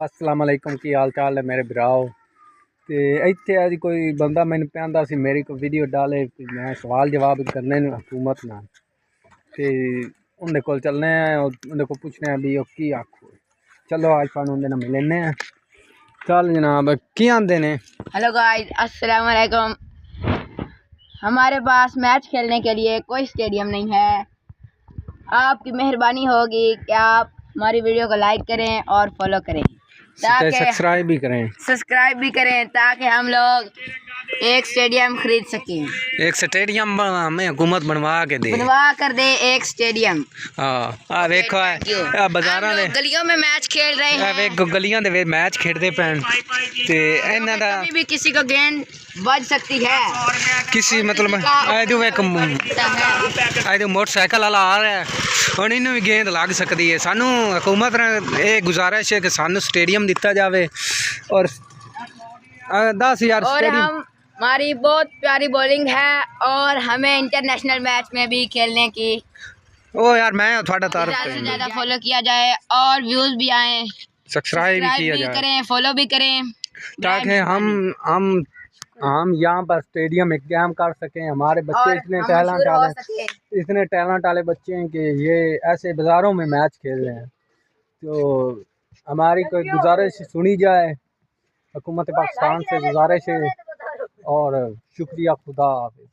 अस्सलाम वालेकुम की हाल चाल है मेरे भराओ। तो इतने अज कोई बंदा मैंने कहता सी मेरी कोई वीडियो डाले मैं सवाल जवाब करने हुकूमत ना तो उन्हें को चलने उन्हें को पूछने भी की आखो। चलो आज तुहानू उन्हें मिलने चल जनाब की आंदे ने। हेलो गाइस अस्सलाम वालेकुम। हमारे पास मैच खेलने के लिए कोई स्टेडियम नहीं है। आपकी मेहरबानी होगी कि आप हमारी वीडियो को लाइक करें और फॉलो करें ताकि सब्सक्राइब भी करें ताकि हम लोग एक स्टेडियम खरीद सकें। एक स्टेडियम हमें हुकूमत बनवा कर दे एक स्टेडियम। हाँ देखो बाजारां दे गलियों में मैच खेल रहे हैं, गलियां दे मैच खेलते पैन ते इन्हां दा कभी भी किसी को गेंद बज सकती है। किसी मतलब एक मोटरसाइकिल वाला आ रहा है और इन्हू भी गेंद लग सकती है। सानू हुकूमत ने ये गुजारिश है कि सानू स्टेडियम दिता जाए और 10,000 स्टेडियम। हमारी बहुत प्यारी बॉलिंग है और हमें इंटरनेशनल मैच में भी खेलने की ओ यार मैं थोड़ा तारीफ ज़्यादा से ज़्यादा फॉलो किया जाए और व्यूज़ भी आए, सब्सक्राइब भी किया जाए, करें, फॉलो भी करें ताकि हम यहाँ पर स्टेडियम में गेम कर सकें। हमारे बच्चे इतने टैलेंट वाले बच्चे हैं कि ये ऐसे बाज़ारों में मैच खेल रहे हैं। तो हमारी कोई गुजारिश सुनी जाए, हुकूमत पाकिस्तान से गुजारिश है और शुक्रिया। खुदा हाफिज़।